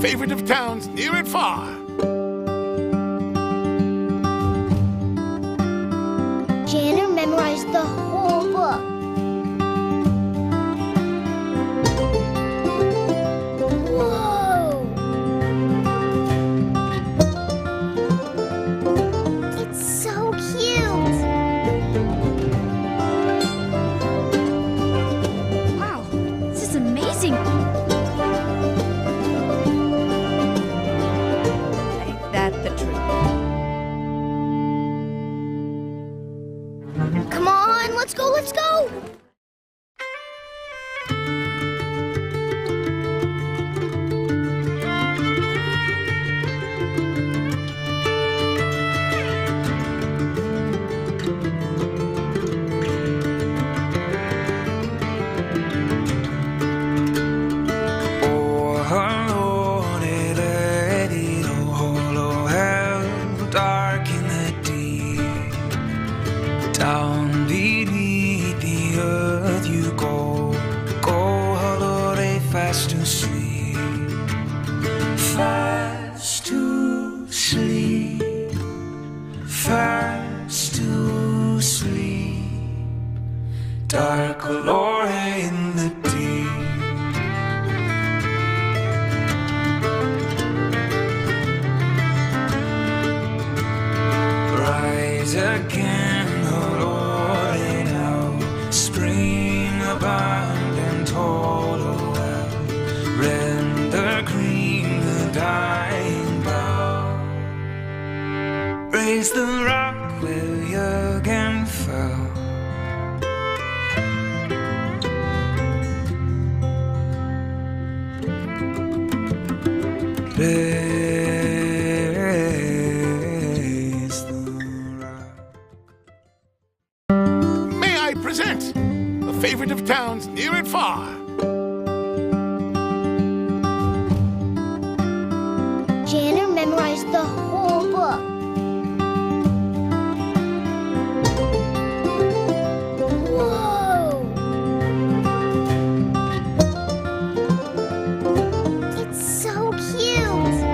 favorite of towns near and far. Janner memorized the whole book. Whoa! It's so cute. Wow, this is amazing. Ain't that the truth? Come on, let's go, let's go! Down beneath the earth you go, holiday fast to sleep, fast to sleep, fast to sleep, dark glory in the deep. Rise again, abundant total well, render green the dying bough, raise the rock where you again fell. Raise the rock. May I present the favorite of towns near and far. Janner memorized the whole book. Whoa! It's so cute.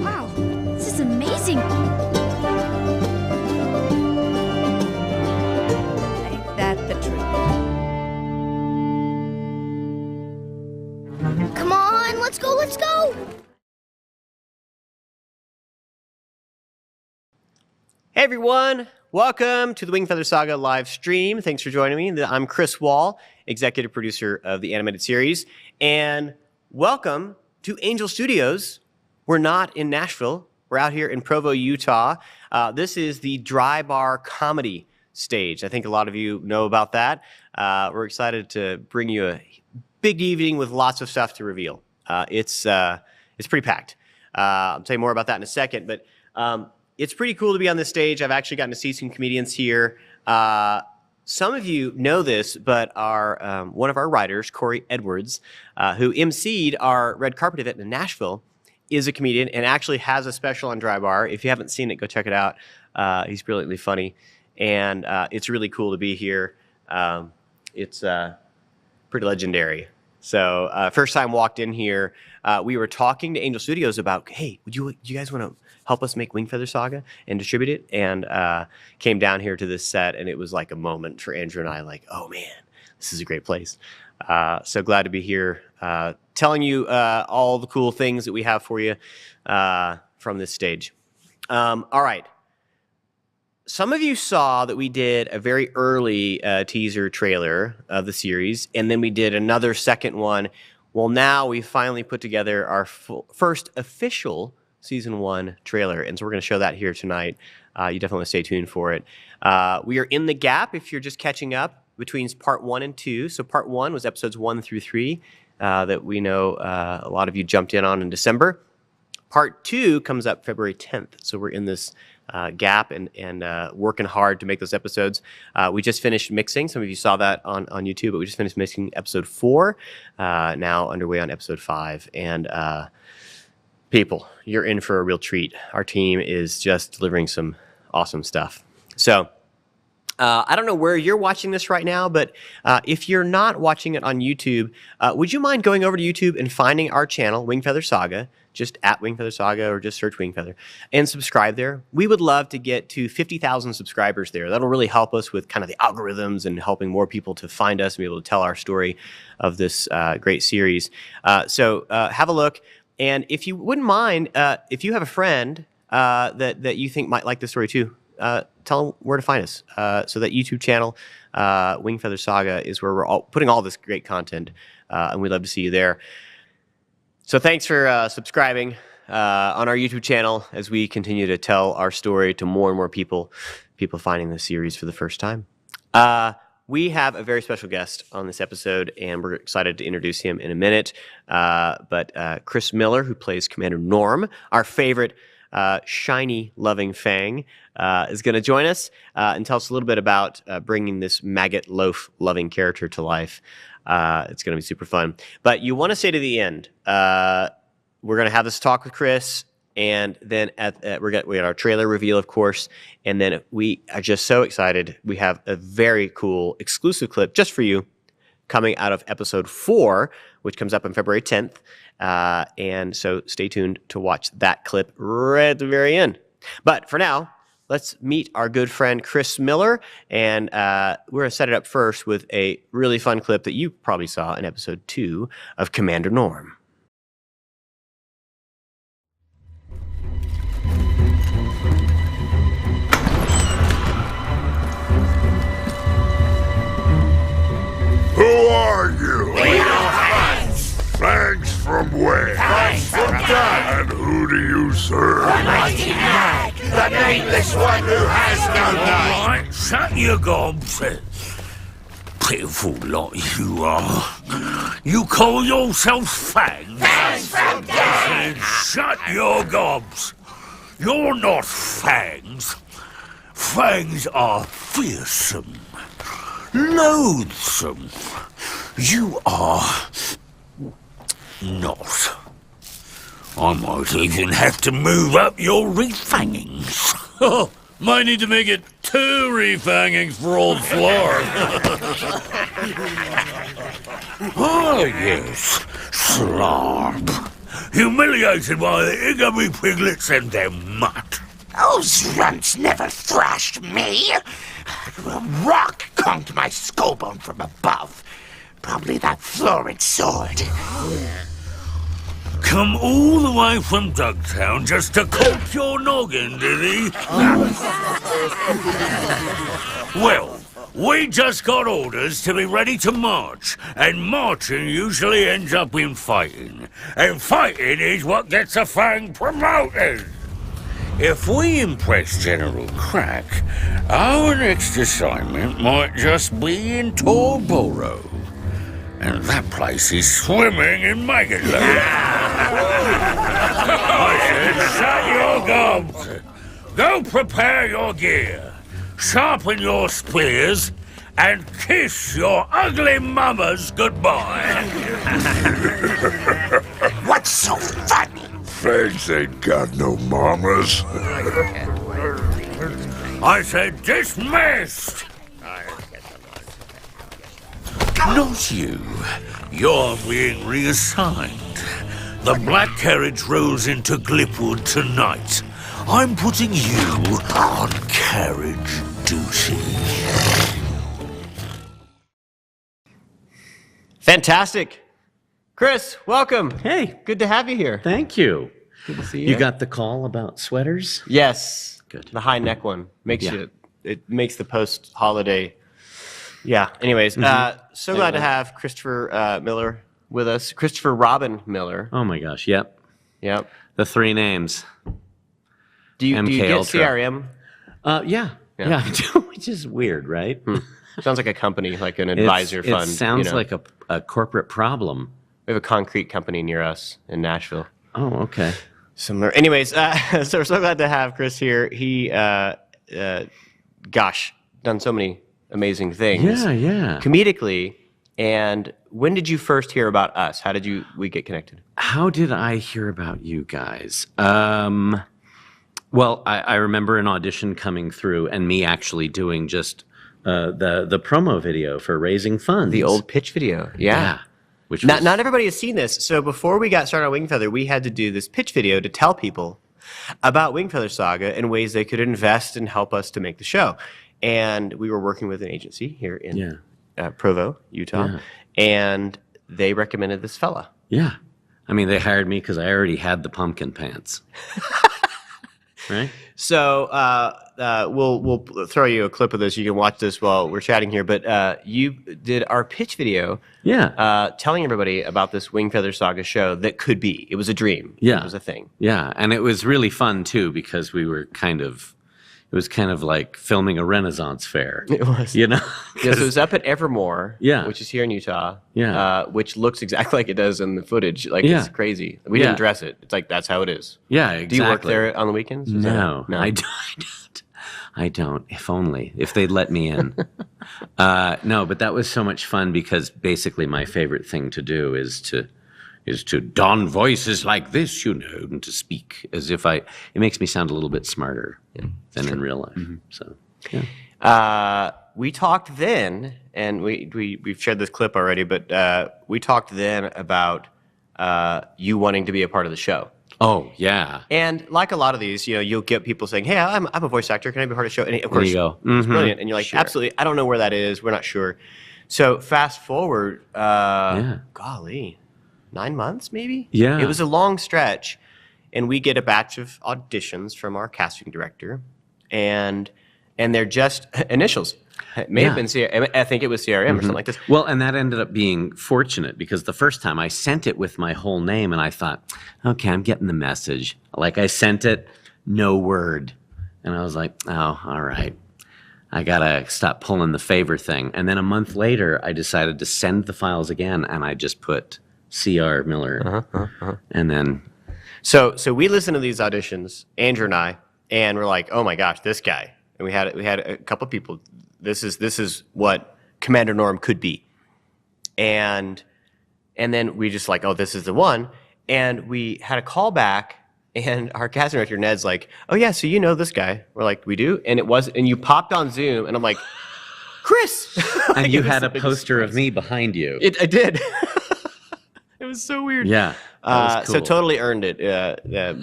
Wow, this is amazing. Ain't that the truth? Come on, let's go, let's go! Hey everyone, welcome to the Wingfeather Saga live stream. Thanks for joining me. I'm Chris Wall, executive producer of the animated series, and welcome to Angel Studios. We're not in Nashville. We're out here in Provo, Utah. This is the Dry Bar Comedy stage. I think a lot of you know about that. We're excited to bring you a big evening with lots of stuff to reveal. It's pretty packed. I'll tell you more about that in a second, but it's pretty cool to be on this stage. I've actually gotten to see some comedians here. Some of you know this, but our one of our writers, Corey Edwards, who emceed our red carpet event in Nashville, is a comedian and actually has a special on Dry Bar. If you haven't seen it, go check it out. He's brilliantly funny, and it's really cool to be here. It's pretty legendary. So first time walked in here, we were talking to Angel Studios about, hey, would you guys want to help us make Wingfeather Saga and distribute it? And came down here to this set, and it was like a moment for Andrew and I, like, oh man, this is a great place. So glad to be here telling you all the cool things that we have for you from this stage. All right. Some of you saw that we did a very early teaser trailer of the series, and then we did another second one. Well, now we finally put together our first official season 1 trailer, and so we're going to show that here tonight. You definitely want to stay tuned for it. We are in the gap, if you're just catching up, between part 1 and 2. So part 1 was episodes 1 through 3 that we know a lot of you jumped in on in December. Part 2 comes up February 10th, so we're in this gap and working hard to make those episodes. We just finished mixing. Some of you saw that on YouTube, but we just finished mixing episode 4, now underway on episode 5. And people, you're in for a real treat. Our team is just delivering some awesome stuff. So I don't know where you're watching this right now, but if you're not watching it on YouTube, would you mind going over to YouTube and finding our channel, Wingfeather Saga, just at Wingfeather Saga, or just search Wingfeather, and subscribe there. We would love to get to 50,000 subscribers there. That'll really help us with kind of the algorithms and helping more people to find us and be able to tell our story of this great series. So have a look. And if you wouldn't mind, if you have a friend that you think might like this story too, tell them where to find us. So that YouTube channel, Wingfeather Saga, is where we're putting all this great content, and we'd love to see you there. So thanks for subscribing on our YouTube channel as we continue to tell our story to more and more people finding this series for the first time. We have a very special guest on this episode, and we're excited to introduce him in a minute. But Chris Miller, who plays Commander Gnorm, our favorite shiny, loving Fang, is going to join us and tell us a little bit about bringing this maggot-loaf loving character to life. It's going to be super fun. But you want to stay to the end. We're going to have this talk with Chris, and then we got our trailer reveal, of course, and then we are just so excited. We have a very cool exclusive clip just for you coming out of episode 4, which comes up on February 10th. And so stay tuned to watch that clip right at the very end. But for now, let's meet our good friend Chris Miller, and we're going to set it up first with a really fun clip that you probably saw in episode 2 of Commander Gnorm. Who are you? We are Fangs. Fangs from where? Fangs from God. And who do you serve? The mighty Mag, the nameless one who has no name. Right, shut your gobs. Pitiful lot you are. You call yourself Fangs? Fangs from God. Then shut your gobs. You're not Fangs. Fangs are fearsome, loathsome. You are not. I might even have to move up your refangings. Oh, might need to make it 2 refangings for old Floor. Oh, yes, Slarp. Humiliated by the Igiby piglets and their mutt. Those runts never thrashed me. A rock conked my skull bone from above. Probably that florid sword. Come all the way from Dugtown just to cook your noggin, did he? Well, we just got orders to be ready to march, and marching usually ends up in fighting. And fighting is what gets a Fang promoted. If we impress General Crack, our next assignment might just be in Torboro. And that place is swimming in maggot-loaf. I said, shut your gobs. Go prepare your gear, sharpen your spears, and kiss your ugly mamas goodbye. What's so funny? Fangs ain't got no mamas. I said dismissed. Not you. You're being reassigned. The black carriage rolls into Glipwood tonight. I'm putting you on carriage duty. Fantastic. Chris, welcome. Hey. Good to have you here. Thank you. Good to see You got the call about sweaters? Yes. Good. The high neck one makes Yeah. it makes the post-holiday. Yeah. Anyways, so glad to have Christopher Miller with us. Christopher Robin Miller. Oh my gosh, yep. Yep. The 3 names. Do you MK get Ultra. CRM? Yeah, I do, which is weird, right? Sounds like a company, like an advisor fund. It sounds you know. like a corporate problem. We have a concrete company near us in Nashville. Oh, okay. Similar. Anyways, so we're so glad to have Chris here. He, gosh, done so many amazing things. Yeah. Comedically. And when did you first hear about us? How did we get connected? How did I hear about you guys? Well, I remember an audition coming through and me actually doing just the promo video for raising funds. The old pitch video. Yeah. Which Not everybody has seen this. So before we got started on Wingfeather, we had to do this pitch video to tell people about Wingfeather Saga and ways they could invest and help us to make the show. And we were working with an agency here in Provo, Utah, and they recommended this fella. Yeah. I mean, they hired me because I already had the pumpkin pants. Right? So we'll throw you a clip of this. You can watch this while we're chatting here. But you did our pitch video, telling everybody about this Wingfeather Saga show that could be. It was a dream. Yeah, it was a thing. Yeah, and it was really fun too because we were it was kind of like filming a Renaissance fair. It was, you know. So it was up at Evermore, which is here in Utah, which looks exactly like it does in the footage. Like it's crazy. We didn't dress it. It's like that's how it is. Yeah, exactly. Do you work there on the weekends? No, I don't. I don't. If only. If they'd let me in. No, but that was so much fun because basically my favorite thing to do is to don voices like this, you know, and to speak as if it makes me sound a little bit smarter than in real life. Mm-hmm. So, we talked then, and we've shared this clip already, but we talked then about you wanting to be a part of the show. Oh, yeah. And like a lot of these, you know, you'll get people saying, hey, I'm a voice actor. Can I be part of the show? And of course, you go. It's brilliant. And you're like, absolutely. I don't know where that is. We're not sure. So fast forward, golly, 9 months maybe? Yeah. It was a long stretch. And we get a batch of auditions from our casting director. And they're just initials. It may have been I think it was CRM or something like this. Well, and that ended up being fortunate because the first time I sent it with my whole name and I thought, okay, I'm getting the message. Like I sent it, no word. And I was like, oh, all right. I got to stop pulling the favor thing. And then a month later, I decided to send the files again and I just put C.R. Miller. And then... So we listened to these auditions, Andrew and I, and we're like, oh my gosh, this guy. And we had a couple of people. This is what Commander Gnorm could be. And then we just like, oh, this is the one. And we had a call back, and our casting director, Ned's like, oh, yeah, so you know this guy. We're like, we do? And you popped on Zoom, and I'm like, Chris! And you had a poster of me behind you. I did. It was so weird. Yeah. That was cool. So totally earned it.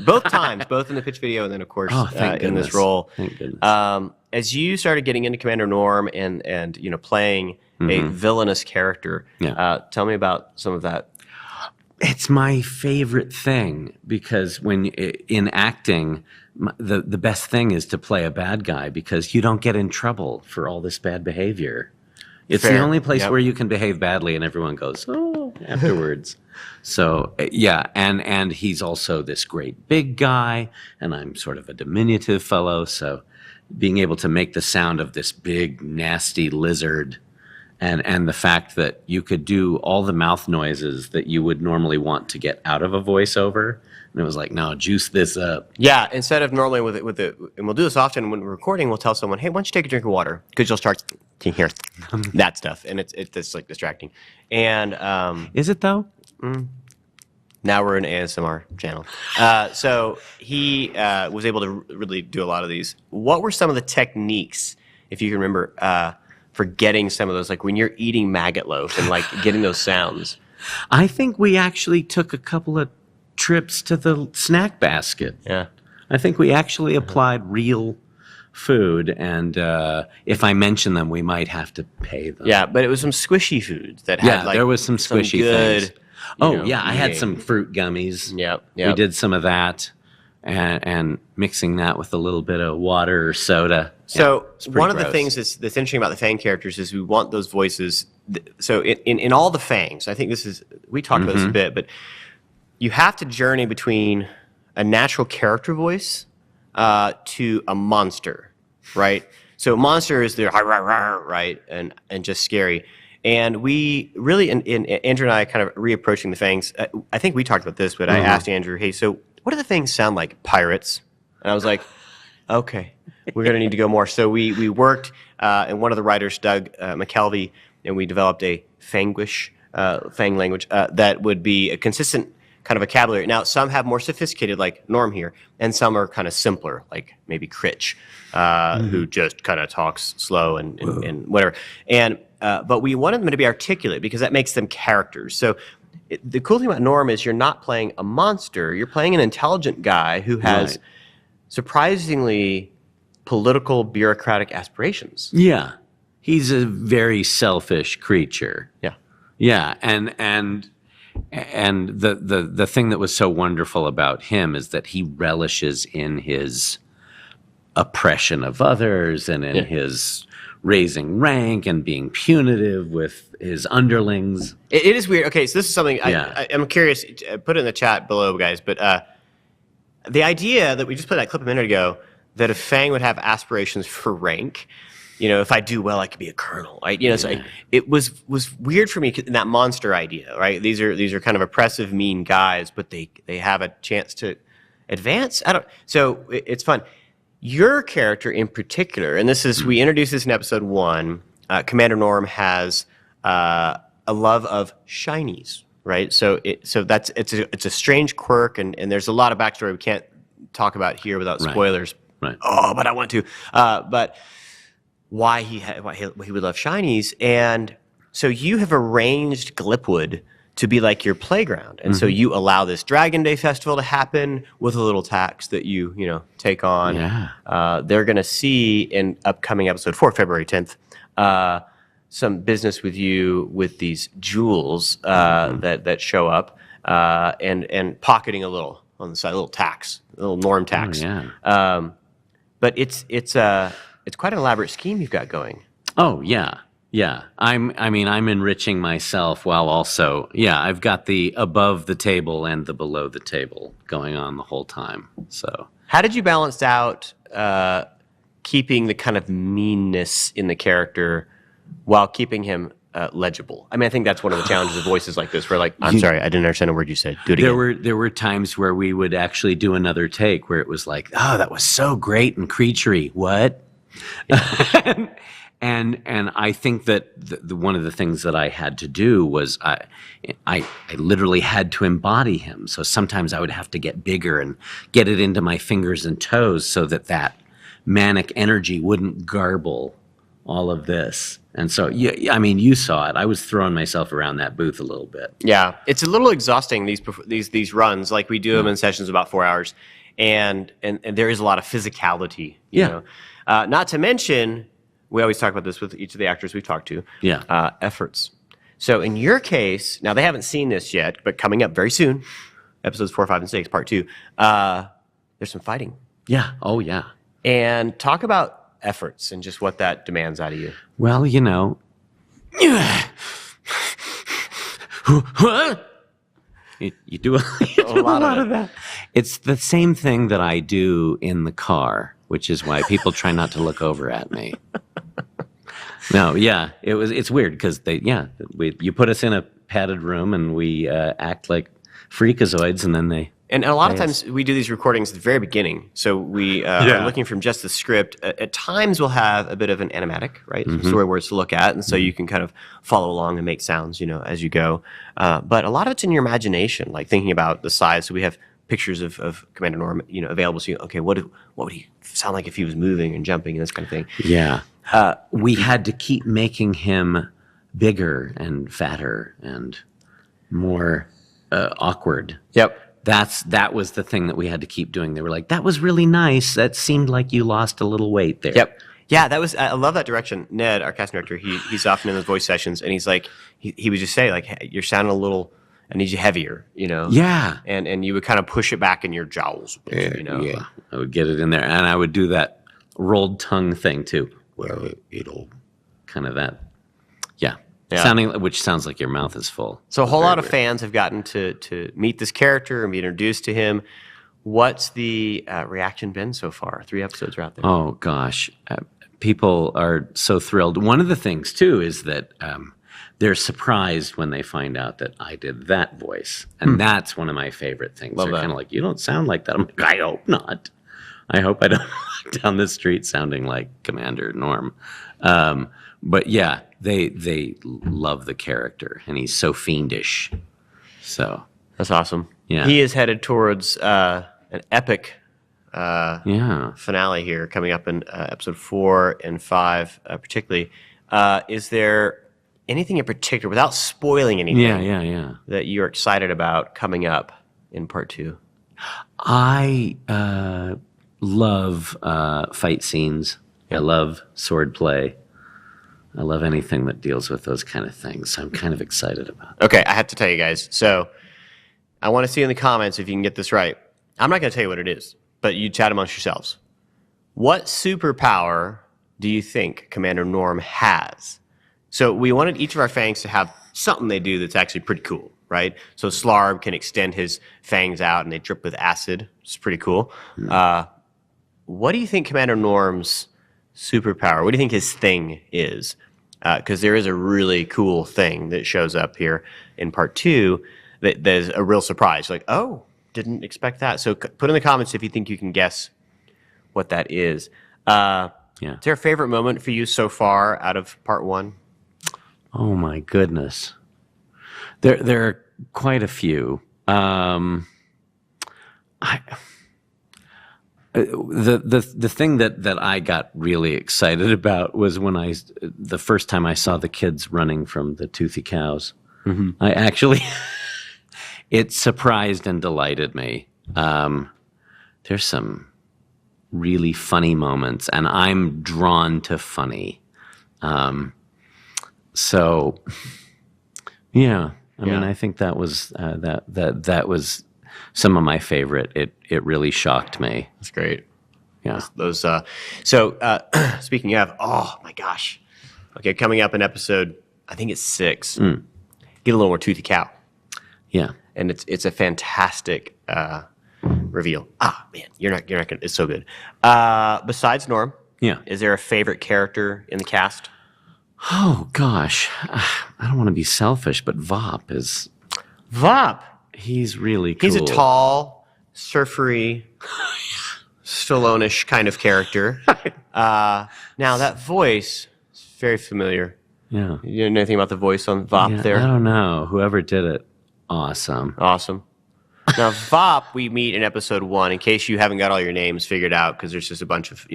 Both times, both in the pitch video and then, of course, in this role. Thank goodness. As you started getting into Commander Gnorm and you know, playing a villainous character, tell me about some of that. It's my favorite thing because when in acting, the best thing is to play a bad guy because you don't get in trouble for all this bad behavior. It's the only place where you can behave badly and everyone goes, oh, afterwards. So, and he's also this great big guy, and I'm sort of a diminutive fellow, so being able to make the sound of this big, nasty lizard and the fact that you could do all the mouth noises that you would normally want to get out of a voiceover, and it was like, no, juice this up. Yeah, instead of normally with it, and we'll do this often when we're recording, we'll tell someone, hey, why don't you take a drink of water? Because you'll start to hear that stuff, and it's like distracting. And is it though? Now we're an ASMR channel. So he was able to really do a lot of these. What were some of the techniques, if you can remember, for getting some of those, like when you're eating maggot-loaf and like getting those sounds? I think we actually took a couple of trips to the snack basket. Yeah. I think we actually applied real food, and if I mention them, we might have to pay them. Yeah, but it was some squishy foods that had like there was some squishy good, things. I had some fruit gummies. Yep. We did some of that, and mixing that with a little bit of water or soda. So one of the things that's interesting about the Fang characters is we want those voices. So in all the Fangs, I think we talked about this a bit, but you have to journey between a natural character voice to a monster, right? So monster is the right and just scary. And we really, and Andrew and I kind of reapproaching the Fangs. I think we talked about this, but I asked Andrew, hey, so what do the Fangs sound like? Pirates? And I was like, okay, we're going to need to go more. So we worked, and one of the writers, Doug McKelvey, and we developed a Fanglish, Fang language that would be a consistent kind of vocabulary. Now, some have more sophisticated, like Gnorm here, and some are kind of simpler, like maybe Critch, who just kind of talks slow and whatever. And but we wanted them to be articulate because that makes them characters. So the cool thing about Gnorm is you're not playing a monster. You're playing an intelligent guy who has surprisingly political, bureaucratic aspirations. Yeah. He's a very selfish creature. Yeah. Yeah, and the thing that was so wonderful about him is that he relishes in his oppression of others and in his raising rank and being punitive with his underlings. It is weird. Okay, so this is something I'm curious. Put it in the chat below, guys. But the idea that we just played that clip a minute ago, that a Fang would have aspirations for rank. If I do well, I could be a colonel, right? So it was weird for me in that monster idea, right? These are kind of oppressive, mean guys, but they have a chance to advance. So it's fun. Your character in particular, and this is we introduced this in episode 1. Commander Gnorm has a love of shinies, right? So it's a strange quirk, and there's a lot of backstory we can't talk about here without spoilers. Right. Oh, but I want to. But why he would love shinies, and so you have arranged Glipwood to be like your playground, and so you allow this Dragon Day festival to happen with a little tax that you take on. Yeah. They're going to see in upcoming episode 4, February 10th, some business with you with these jewels that show up and pocketing a little on the side, a little tax, a little Gnorm tax. Oh, yeah. But it's quite an elaborate scheme you've got going. Oh yeah. Yeah. I'm enriching myself while also, I've got the above the table and the below the table going on the whole time. So how did you balance out keeping the kind of meanness in the character while keeping him legible? I think that's one of the challenges of voices like this, where I'm sorry, I didn't understand a word you said. Do it again. There were times where we would actually do another take where it was like, oh, that was so great and creaturey. What? And I think that one of the things that I had to do was I literally had to embody him. So sometimes I would have to get bigger and get it into my fingers and toes so that manic energy wouldn't garble all of this. And so, you saw it. I was throwing myself around that booth a little bit. Yeah, it's a little exhausting, these runs. Like we do them in sessions about 4 hours, and there is a lot of physicality. You know? Not to mention, we always talk about this with each of the actors we've talked to. Efforts. So in your case, now they haven't seen this yet, but coming up very soon, episodes 4, 5, and 6, part 2. There's some fighting. Yeah. Oh yeah. And talk about efforts and just what that demands out of you. Well, you do a lot of that. It's the same thing that I do in the car, which is why people try not to look over at me. No, it's weird because you put us in a padded room and we act like freakazoids, and then they. And a lot of times we do these recordings at the very beginning. So we are looking from just the script. At times we'll have a bit of an animatic, right? Some storyboards to look at. And so you can kind of follow along and make sounds, as you go. But a lot of it's in your imagination, like thinking about the size. So we have pictures of Commander Gnorm, available. So okay, what would he sound like if he was moving and jumping and this kind of thing? Yeah. We had to keep making him bigger and fatter and more awkward. Yep. That was the thing that we had to keep doing. They were like, that was really nice. That seemed like you lost a little weight there. Yep. Yeah, I love that direction. Ned, our casting director, he's often in those voice sessions, and he's like, he would just say, like, hey, you're sounding a little, I need you heavier, Yeah. And you would kind of push it back in your jowls. Yeah. I would get it in there. And I would do that rolled tongue thing, too. Well, kind of that. Yeah. Which sounds like your mouth is full. So a whole lot of fans have gotten to meet this character and be introduced to him. What's the reaction been so far? 3 episodes are out there. Oh, gosh. People are so thrilled. One of the things, too, is that they're surprised when they find out that I did that voice. And that's one of my favorite things. They're kind of like, you don't sound like that. I'm like, I hope not. I hope I don't walk down the street sounding like Commander Gnorm. But yeah, they love the character, and he's so fiendish. So that's awesome. Yeah. He is headed towards an epic Yeah. finale here coming up in episode 4 and 5, particularly. Is there anything in particular, without spoiling anything, Yeah. that you're excited about coming up in part 2? I love fight scenes. I love sword play. I love anything that deals with those kind of things. So I'm kind of excited about it. Okay, I have to tell you guys. So I want to see in the comments if you can get this right. I'm not going to tell you what it is, but you chat amongst yourselves. What superpower do you think Commander Gnorm has? So we wanted each of our fangs to have something they do that's actually pretty cool, right? So Slarb can extend his fangs out and they drip with acid. It's pretty cool. What do you think Commander Gnorm's superpower, what do you think his thing is? Because there is a really cool thing that shows up here in part 2 that there's a real surprise. Like, oh, didn't expect that. So put in the comments if you think you can guess what that is. Is there a favorite moment for you so far out of part 1? Oh my goodness. There are quite a few. The thing that I got really excited about was when the first time I saw the kids running from the toothy cows. Mm-hmm. I actually, it surprised and delighted me. There's some really funny moments, and I'm drawn to funny. So, yeah. I mean, I think that was that was some of my favorite. It really shocked me. That's great. Yeah. Those. Speaking of, oh my gosh. Okay, coming up in episode, I think it's 6. Get a little more toothy cow. Yeah. And it's a fantastic reveal. Ah, man, you're not gonna. It's so good. Besides Gnorm, is there a favorite character in the cast? Oh gosh, I don't want to be selfish, but Vop is. Vop. He's really cool. He's a tall, surfery, Stallone-ish kind of character. Now that voice is very familiar. Yeah. You know anything about the voice on Vop there? I don't know. Whoever did it, awesome. Awesome. Now Vop we meet in episode 1. In case you haven't got all your names figured out, because there's just a bunch of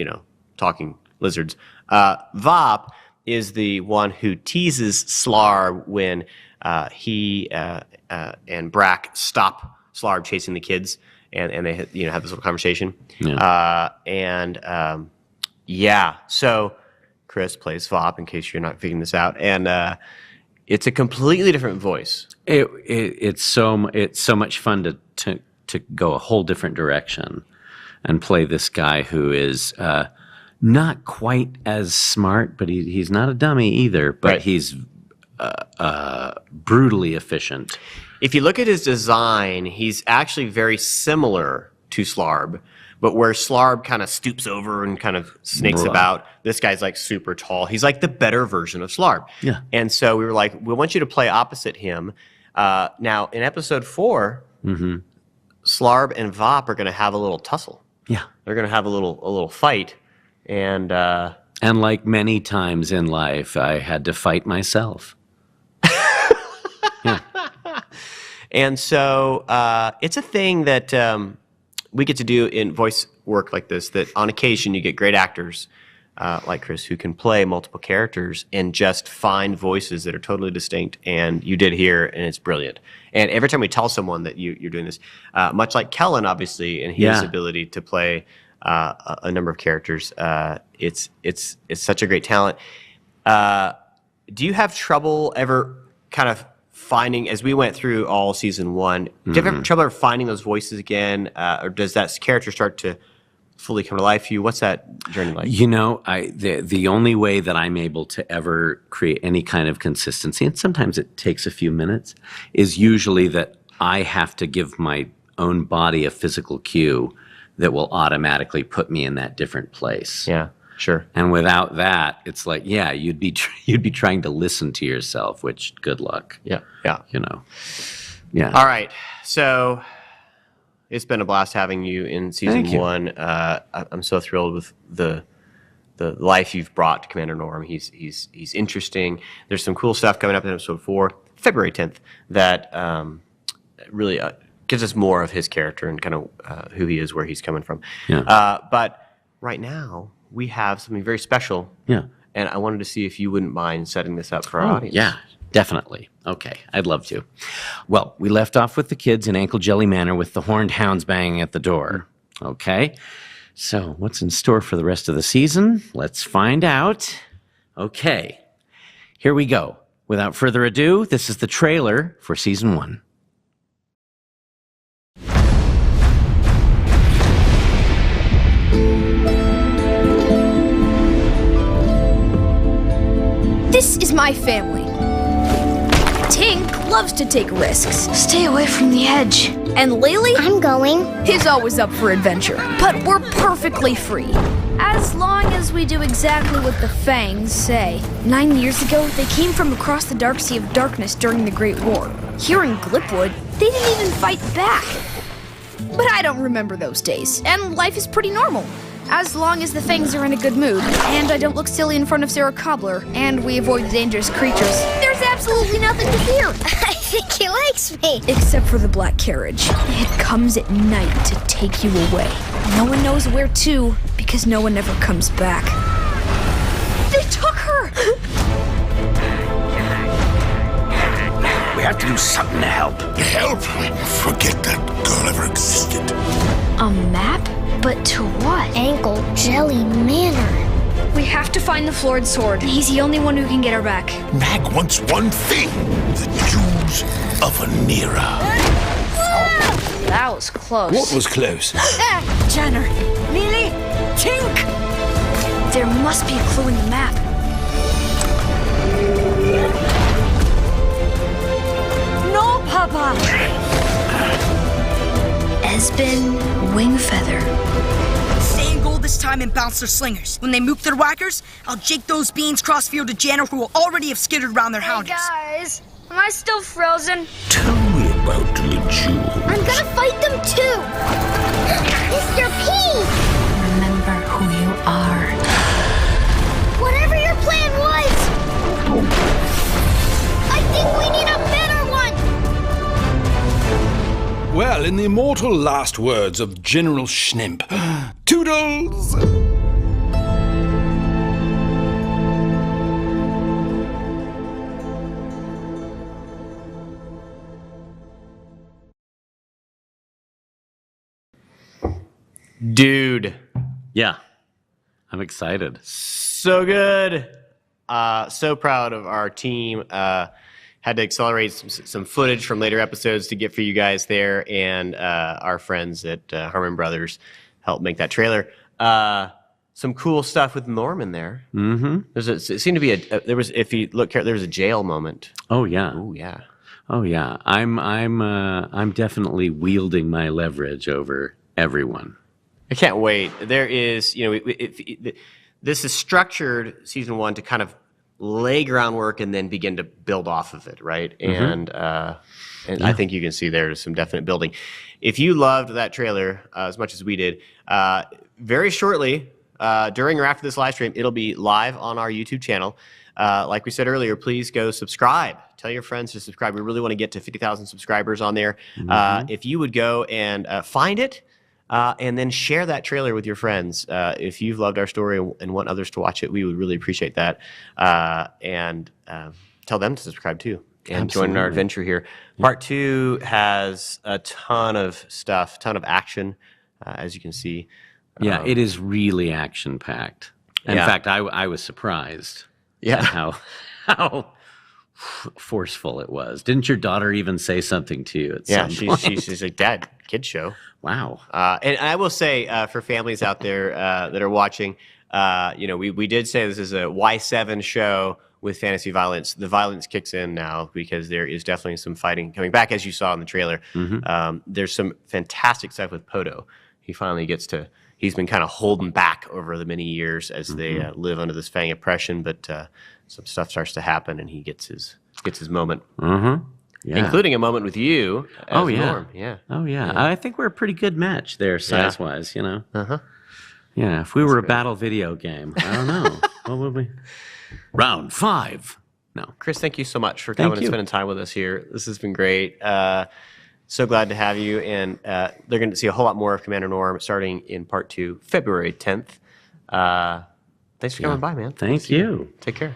talking lizards. Vop is the one who teases Slarb when he and Brack stop Slarb chasing the kids, and they have this little conversation. Yeah. So Chris plays Vop, in case you're not figuring this out, and it's a completely different voice. It's so much fun to go a whole different direction and play this guy who is not quite as smart, but he's not a dummy either. But he's brutally efficient. If you look at his design, he's actually very similar to Slarb, but where Slarb kind of stoops over and kind of snakes about, this guy's like super tall. He's like the better version of Slarb. Yeah. And so we were like, we want you to play opposite him. Now, in episode 4, Slarb and Vop are going to have a little tussle. Yeah. They're going to have a little fight. And like many times in life, I had to fight myself. And so it's a thing that we get to do in voice work like this, that on occasion you get great actors like Chris who can play multiple characters and just find voices that are totally distinct. And you did here, and it's brilliant. And every time we tell someone that you're doing this, much like Kellen, obviously, and his ability to play a number of characters, it's such a great talent. Do you have trouble ever kind of finding, as we went through all season 1, do you have ever trouble ever finding those voices again, or does that character start to fully come to life for you? What's that journey like? The only way that I'm able to ever create any kind of consistency, and sometimes it takes a few minutes, is usually that I have to give my own body a physical cue that will automatically put me in that different place. Yeah, sure. And without that, it's like, you'd be trying to listen to yourself, which good luck. Yeah. Yeah. All right. So it's been a blast having you in season 1. I'm so thrilled with the life you've brought to Commander Gnorm. He's interesting. There's some cool stuff coming up in episode 4, February 10th, that really gives us more of his character and kind of who he is, where he's coming from. Yeah. But right now, we have something very special. Yeah. And I wanted to see if you wouldn't mind setting this up for our audience. Yeah, definitely. Okay, I'd love to. Well, we left off with the kids in Ankle Jelly Manor with the horned hounds banging at the door. Okay, so what's in store for the rest of the season? Let's find out. Okay, here we go. Without further ado, this is the trailer for Season 1. This is my family. Tink loves to take risks. Stay away from the edge. And Lily I'm going. is always up for adventure. But we're perfectly free. As long as we do exactly what the Fangs say. 9 years ago, they came from across the dark sea of darkness during the Great War. Here in Glipwood, they didn't even fight back. But I don't remember those days, and life is pretty normal. As long as the Fangs are in a good mood, and I don't look silly in front of Sarah Cobbler, and we avoid the dangerous creatures, there's absolutely nothing to fear. I think he likes me. Except for the Black Carriage. It comes at night to take you away. No one knows where to, because no one ever comes back. They took her! We have to do something to help. Help? Forget that girl ever existed. A map? But to what? Ankle Jelly Manor. We have to find the Florid Sword. He's the only one who can get her back. Mag wants one thing: the Jews of Anira. That was close. What was close? Jenner! Lily! Tink! There must be a clue in the map. No, Papa! Esben Wingfeather. Stay in goal this time and bounce their slingers. When they mook their whackers, I'll jake those beans crossfield to Janner, who will already have skittered around their hounders. Guys, am I still frozen? Tell me about the Jew. I'm gonna fight them too. Mr. Peet! Remember who you are. Whatever your plan was, I think we need a better one. Well, in the immortal last words of General Schnimp, Toodles! Dude, Yeah, I'm excited. so good. So proud of our team. Had to accelerate some footage from later episodes to get for you guys there, and our friends at Harmon Brothers helped make that trailer. Some cool stuff with Norm in there. Mm-hmm. It seemed to be there was, if you look, there was a jail moment. Oh, yeah. Oh yeah. Oh, yeah. I'm definitely wielding my leverage over everyone. I can't wait. There is, this is structured season 1 to kind of lay groundwork and then begin to build off of it, right? Mm-hmm. And I think you can see there's some definite building. If you loved that trailer as much as we did, very shortly, during or after this live stream, it'll be live on our YouTube channel. Like we said earlier, please go subscribe. Tell your friends to subscribe. We really want to get to 50,000 subscribers on there. Mm-hmm. If you would go and find it, and then share that trailer with your friends. If you've loved our story and want others to watch it, we would really appreciate that. And tell them to subscribe too and join in our adventure here. Part 2 has a ton of stuff, ton of action, as you can see. Yeah, it is really action-packed. In fact, I was surprised at how forceful it was. Didn't your daughter even say something to you at some point? She's like, Dad, kid show. Wow. And I will say, for families out there that are watching, we did say this is a Y7 show with fantasy violence. The violence kicks in now because there is definitely some fighting coming back, as you saw in the trailer. Mm-hmm. There's some fantastic stuff with Poto. He finally gets to. He's been kind of holding back over the many years as they live under this Fang oppression, but some stuff starts to happen, and he gets his moment. Mm-hmm. Yeah. Including a moment with you. As Norm. Oh yeah. I think we're a pretty good match there, size-wise. Uh-huh. Yeah. If we were a battle video game, I don't know. What would we? Round 5. No. Chris, thank you so much for coming and spending time with us here. This has been great. So glad to have you, and they're going to see a whole lot more of Commander Gnorm starting in part 2, February 10th. Thanks for coming by, man. Thank you. Take care.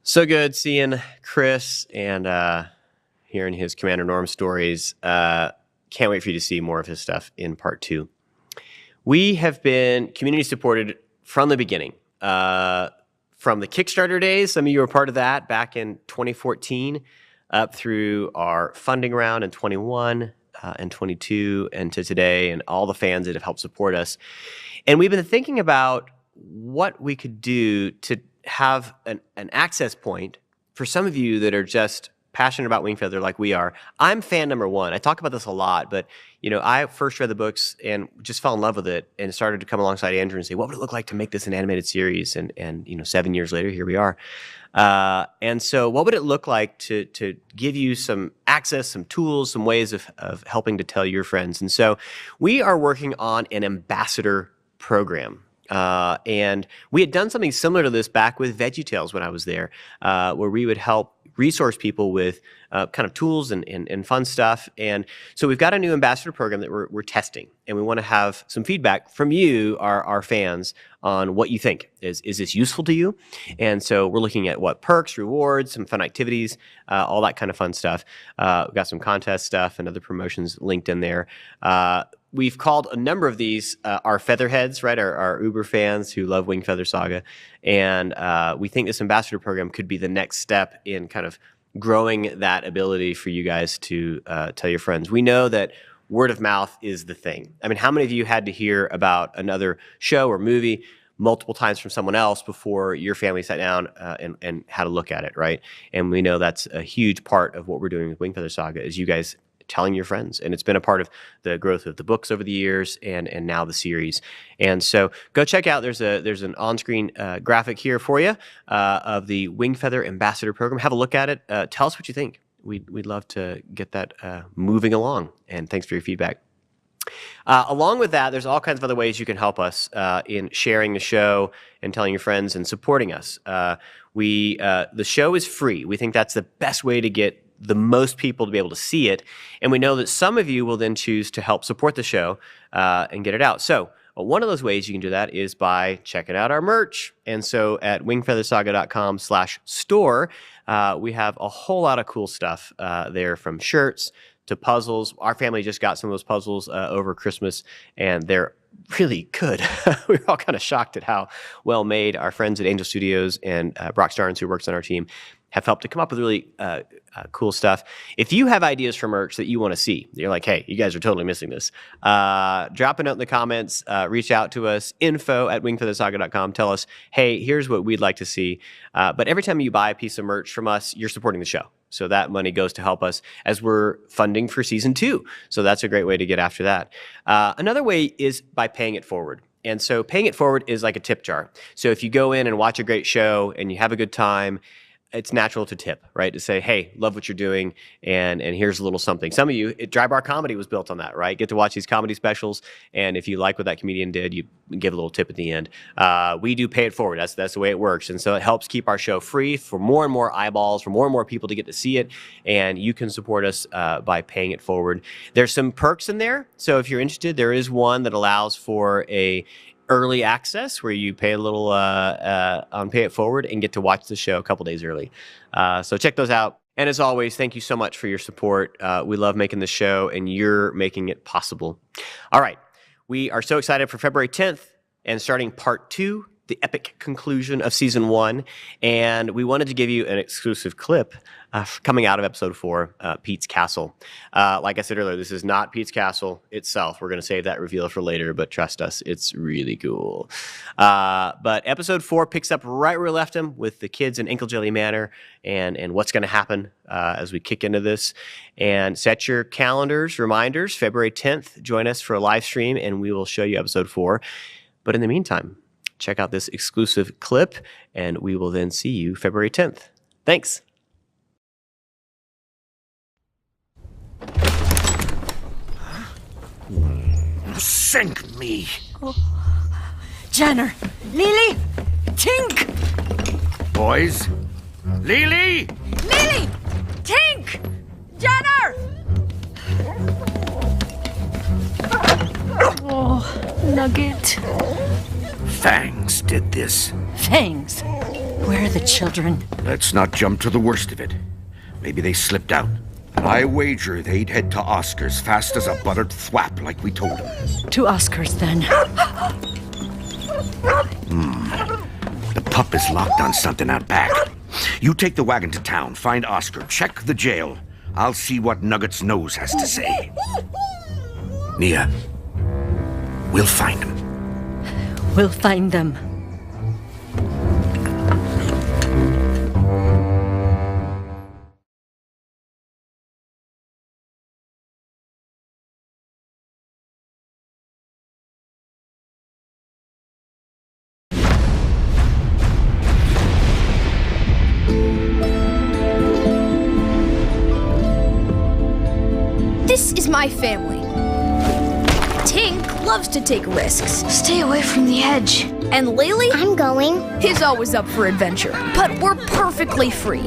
So good seeing Chris and hearing his Commander Gnorm stories. Can't wait for you to see more of his stuff in part 2. We have been community supported from the beginning. From the Kickstarter days, some of you were part of that back in 2014, up through our funding round in 21 and 22, and to today, and all the fans that have helped support us. And we've been thinking about what we could do to have an access point for some of you that are just passionate about Wingfeather like we are. I'm fan number 1. I talk about this a lot, but I first read the books and just fell in love with it and started to come alongside Andrew and say, what would it look like to make this an animated series? And 7 years later, here we are. And so what would it look like to give you some access, some tools, some ways of helping to tell your friends? And so we are working on an ambassador program. And we had done something similar to this back with VeggieTales when I was there, where we would help resource people with kind of tools and fun stuff. And so we've got a new ambassador program that we're testing, and we want to have some feedback from you, our fans, on what you think. Is this useful to you? And so we're looking at what perks, rewards, some fun activities, all that kind of fun stuff. We've got some contest stuff and other promotions linked in there. We've called a number of these our Featherheads, right? Our Uber fans who love Wingfeather Saga. And we think this ambassador program could be the next step in kind of growing that ability for you guys to tell your friends. We know that word of mouth is the thing. I mean, how many of you had to hear about another show or movie multiple times from someone else before your family sat down and had a look at it, right? And we know that's a huge part of what we're doing with Wingfeather Saga is you guys telling your friends. And it's been a part of the growth of the books over the years and now the series. And so go check out, there's an on-screen graphic here for you of the Wingfeather Ambassador Program. Have a look at it. Tell us what you think. We'd love to get that moving along. And thanks for your feedback. Along with that, there's all kinds of other ways you can help us in sharing the show and telling your friends and supporting us. The show is free. We think that's the best way to get the most people to be able to see it. And we know that some of you will then choose to help support the show and get it out. So one of those ways you can do that is by checking out our merch. And so at wingfeathersaga.com/store, we have a whole lot of cool stuff there, from shirts to puzzles. Our family just got some of those puzzles over Christmas, and they're really good. We were all kind of shocked at how well made our friends at Angel Studios and Brock Starnes, who works on our team, have helped to come up with really cool stuff. If you have ideas for merch that you want to see, you're like, hey, you guys are totally missing this, drop a note in the comments, reach out to us, info@wingfeathersaga.com. Tell us, hey, here's what we'd like to see. But every time you buy a piece of merch from us, you're supporting the show. So that money goes to help us as we're funding for season 2. So that's a great way to get after that. Another way is by paying it forward. And so paying it forward is like a tip jar. So if you go in and watch a great show and you have a good time, it's natural to tip, right? To say, hey, love what you're doing, and here's a little something. Some of you, Dry Bar Comedy was built on that, right? Get to watch these comedy specials, and if you like what that comedian did, you give a little tip at the end. We do pay it forward. That's the way it works, and so it helps keep our show free for more and more eyeballs, for more and more people to get to see it, and you can support us by paying it forward. There's some perks in there, so if you're interested, there is one that allows for a early access where you pay a little on Pay It Forward and get to watch the show a couple days early. So check those out. And as always, thank you so much for your support. We love making the show, and you're making it possible. All right. We are so excited for February 10th and starting part 2, the epic conclusion of season 1. And we wanted to give you an exclusive clip coming out of episode 4, Peet's Castle. Like I said earlier, this is not Peet's Castle itself. We're going to save that reveal for later, but trust us, it's really cool. But episode 4 picks up right where we left him with the kids in Ankle Jelly Manor and what's going to happen as we kick into this. And set your calendars, reminders, February 10th, join us for a live stream, and we will show you episode 4. But in the meantime, check out this exclusive clip, and we will then see you February 10th. Thanks. Sink me. Jenner, Lily, Tink! Boys? Lily! Lily! Tink! Jenner! Oh, Nugget. Fangs did this. Fangs. Where are the children? Let's not jump to the worst of it. Maybe they slipped out. I wager they'd head to Oscar's fast as a buttered thwap like we told them. To Oscar's, then. The pup is locked on something out back. You take the wagon to town, find Oscar, check the jail. I'll see what Nugget's nose has to say. Nia, we'll find him. We'll find them. This is my family. Tink loves to take risks. Stay away from the edge. And Lily I'm going. is always up for adventure. But we're perfectly free.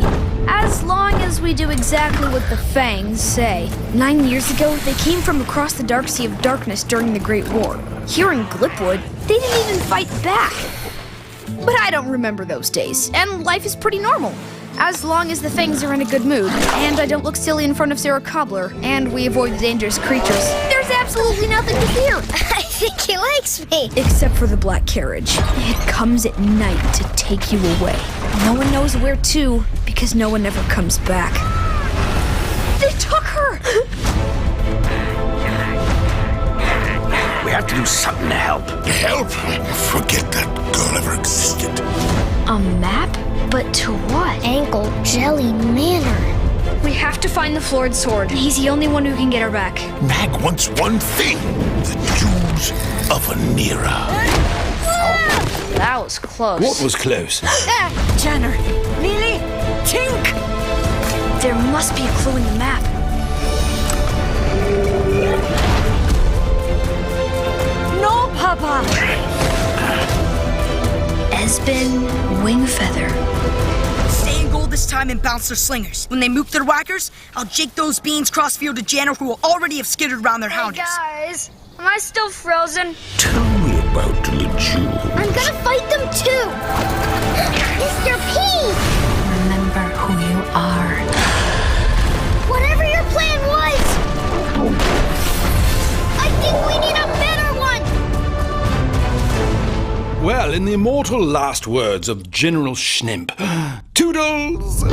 As long as we do exactly what the Fangs say. 9 years ago, they came from across the dark sea of darkness during the Great War. Here in Glipwood, they didn't even fight back. But I don't remember those days, and life is pretty normal. As long as the Fangs are in a good mood, and I don't look silly in front of Sarah Cobbler, and we avoid the dangerous creatures, there's absolutely nothing to fear. I think he likes me. Except for the black carriage. It comes at night to take you away. No one knows where to, because no one ever comes back. They took her! We have to do something to help. Help? Forget that girl ever existed. A map? But to what? Ankle Jelly Manor. We have to find the Florid Sword. He's the only one who can get her back. Mag wants one thing. The jewels of Anira. That was close. What was close? Jenner, Lily, Tink! There must be a clue in the map. No, Papa! Esben Wingfeather. Stay in goal this time and bounce their slingers. When they mook their whackers, I'll jake those beans crossfield to Janner who will already have skittered around their hounders. Guys, am I still frozen? Tell me about the jewels. I'm gonna fight them too. Mr. Peet! Remember who you are. Whatever your plan was, I think we need a better one. Well, in the immortal last words of General Schnimp, Toodles!